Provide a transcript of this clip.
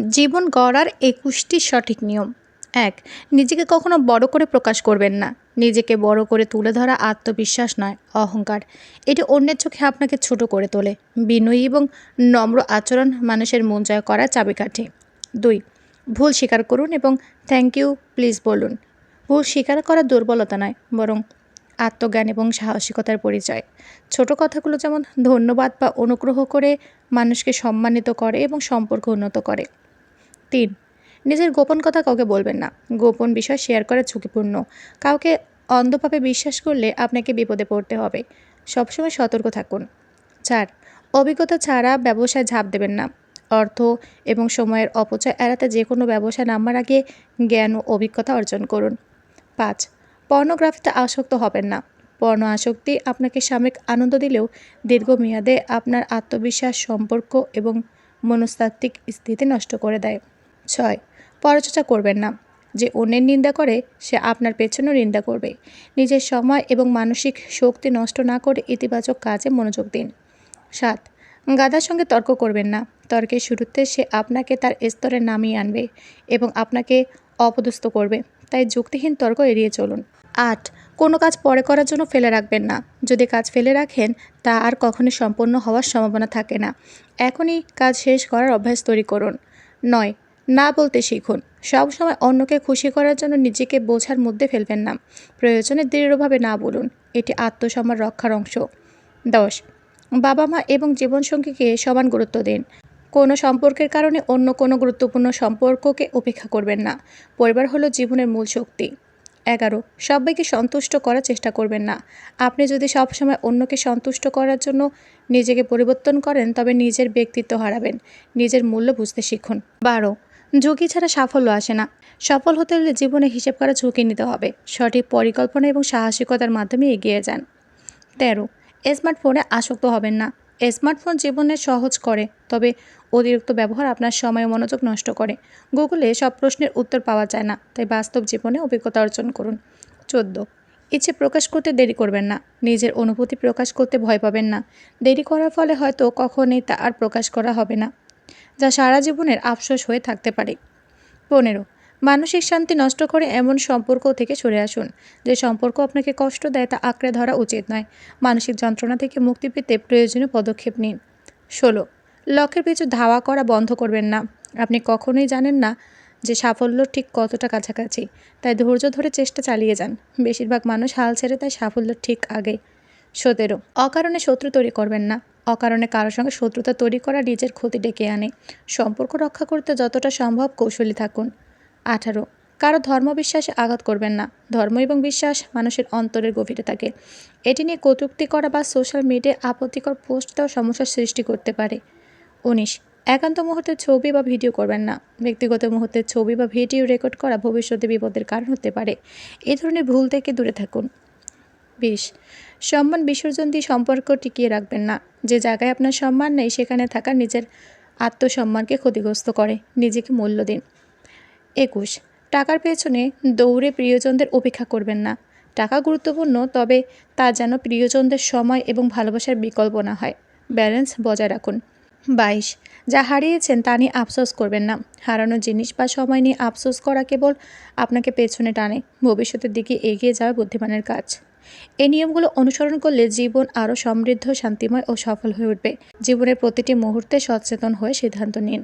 জীবন গড়ার ২১টি সঠিক নিয়ম। ১. নিজেকে কখনো বড় করে প্রকাশ করবেন না। নিজেকে বড় করে তুলে ধরা আত্মবিশ্বাস নয়, অহংকার। এটি অন্যের চোখে আপনাকে ছোট করে তোলে। বিনয়ী এবং নম্র আচরণ মানুষের মন জয় করার চাবিকাঠি। ২. ভুল স্বীকার করুন এবং থ্যাংক ইউ, প্লিজ বলুন। ভুল স্বীকার করা দুর্বলতা নয়, বরং আত্মজ্ঞান এবং সাহসিকতার পরিচয়। ছোট কথাগুলো যেমন ধন্যবাদ বা অনুগ্রহ করে মানুষকে সম্মানিত করে এবং সম্পর্ক উন্নত করে। ৩. নিজের গোপন কথা কাউকে বলবেন না। গোপন বিষয় শেয়ার করা ঝুঁকিপূর্ণ। কাউকে অন্ধভাবে বিশ্বাস করলে আপনাকে বিপদে পড়তে হবে। সবসময় সতর্ক থাকুন। ৪. অভিজ্ঞতা ছাড়া ব্যবসায় ঝাঁপ দেবেন না। অর্থ এবং সময়ের অপচয় এড়াতে যেকোনো ব্যবসায় নামার আগে জ্ঞান ও অভিজ্ঞতা অর্জন করুন। ৫. পর্নোগ্রাফিতে আসক্ত হবেন না। পর্ণ আসক্তি আপনাকে সাময়িক আনন্দ দিলেও দীর্ঘমেয়াদে আপনার আত্মবিশ্বাস, সম্পর্ক এবং মনস্তাত্ত্বিক স্থিতি নষ্ট করে দেয়। ৬. পরচর্চা করবেন না। যে অন্যের নিন্দা করে সে আপনার পেছনেও নিন্দা করবে। নিজের সময় এবং মানসিক শক্তি নষ্ট না করে ইতিবাচক কাজে মনোযোগ দিন। ৭. গাধার সঙ্গে তর্ক করবেন না। তর্কের শুরুতে সে আপনাকে তার স্তরে নামিয়ে আনবে এবং আপনাকে অপদস্থ করবে, তাই যুক্তিহীন তর্ক এড়িয়ে চলুন। ৮. কোনো কাজ পরে করার জন্য ফেলে রাখবেন না। যদি কাজ ফেলে রাখেন তা আর কখনোই সম্পন্ন হওয়ার সম্ভাবনা থাকে না। এখনই কাজ শেষ করার অভ্যাস তৈরি করুন। ৯. না বলতে শিখুন। সবসময় অন্যকে খুশি করার জন্য নিজেকে বোঝার মধ্যে ফেলবেন না। প্রয়োজনে দৃঢ়ভাবে না বলুন, এটি আত্মসম্মান রক্ষার অংশ। ১০. বাবা মা এবং জীবনসঙ্গীকে সমান গুরুত্ব দিন। কোনো সম্পর্কের কারণে অন্য কোনো গুরুত্বপূর্ণ সম্পর্ককে উপেক্ষা করবেন না। পরিবার হলো জীবনের মূল শক্তি। ১১. সবাইকে সন্তুষ্ট করার চেষ্টা করবেন না। আপনি যদি সবসময় অন্যকে সন্তুষ্ট করার জন্য নিজেকে পরিবর্তন করেন তবে নিজের ব্যক্তিত্ব হারাবেন। নিজের মূল্য বুঝতে শিখুন। ১২. ঝুঁকি ছাড়া সাফল্য আসে না। সফল হতে হলে জীবনে হিসেব করা ঝুঁকি নিতে হবে। সঠিক পরিকল্পনা এবং সাহসিকতার মাধ্যমে এগিয়ে যান। ১৩. স্মার্টফোনে আসক্ত হবেন না। স্মার্টফোন জীবনে সহজ করে, তবে অতিরিক্ত ব্যবহার আপনার সময় ও মনোযোগ নষ্ট করে। গুগলে সব প্রশ্নের উত্তর পাওয়া যায় না, তাই বাস্তব জীবনে অভিজ্ঞতা অর্জন করুন। ১৪. ইচ্ছে প্রকাশ করতে দেরি করবেন না। নিজের অনুভূতি প্রকাশ করতে ভয় পাবেন না। দেরি করার ফলে হয়তো কখনোই তা আর প্রকাশ করা হবে না, যা সারা জীবনের আফসোস হয়ে থাকতে পারে। ১৫. মানসিক শান্তি নষ্ট করে এমন সম্পর্ক থেকে সরে আসুন। যে সম্পর্ক আপনাকে কষ্ট দেয় তা আঁকড়ে ধরা উচিত নয়। মানসিক যন্ত্রণা থেকে মুক্তি পেতে প্রয়োজনীয় পদক্ষেপ নিন। ১৬. লক্ষ্যের পিছু ধাওয়া করা বন্ধ করবেন না। আপনি কখনোই জানেন না যে সাফল্য ঠিক কতটা কাছাকাছি, তাই ধৈর্য ধরে চেষ্টা চালিয়ে যান। বেশিরভাগ মানুষ হাল ছেড়ে দেয় সাফল্য ঠিক আগে। ১৭. অকারণে শত্রু তৈরি করবেন না। অকারণে কারোর সঙ্গে শত্রুতা তৈরি করা নিজের ক্ষতি ডেকে আনে। সম্পর্ক রক্ষা করতে যতটা সম্ভব কৌশলী থাকুন। ১৮. কারো ধর্মবিশ্বাসে আঘাত করবেন না। ধর্ম এবং বিশ্বাস মানুষের অন্তরের গভীরে থাকে। এটি নিয়ে কটূক্তি করা বা সোশ্যাল মিডিয়ায় আপত্তিকর পোস্ট দেওয়া সমস্যার সৃষ্টি করতে পারে। ১৯. একান্ত মুহূর্তে ছবি বা ভিডিও করবেন না। ব্যক্তিগত মুহূর্তে ছবি বা ভিডিও রেকর্ড করা ভবিষ্যতে বিপদের কারণ হতে পারে। এ ধরনের ভুল থেকে দূরে থাকুন। ২০. সম্মান বিসর্জন দিয়ে সম্পর্ক টিকিয়ে রাখবেন না। যে জায়গায় আপনার সম্মান নেই সেখানে থাকা নিজের আত্মসম্মানকে ক্ষতিগ্রস্ত করে। নিজেকে মূল্য দিন। ২১. টাকার পেছনে দৌড়ে প্রিয়জনদের উপেক্ষা করবেন না। টাকা গুরুত্বপূর্ণ, তবে তা যেন প্রিয়জনদের সময় এবং ভালোবাসার বিকল্প না হয়। ব্যালেন্স বজায় রাখুন। ২২. যা হারিয়েছেন তা নিয়ে আফসোস করবেন না। হারানো জিনিস বা সময় নিয়ে আফসোস করা কেবল আপনাকে পেছনে টানে। ভবিষ্যতের দিকে এগিয়ে যাওয়া বুদ্ধিমানের কাজ। এই নিয়মগুলো অনুসরণ করলে জীবন আরও সমৃদ্ধ, শান্তিময় ও সফল হয়ে উঠবে। জীবনের প্রতিটি মুহূর্তে সচেতন হয়ে সিদ্ধান্ত নিন।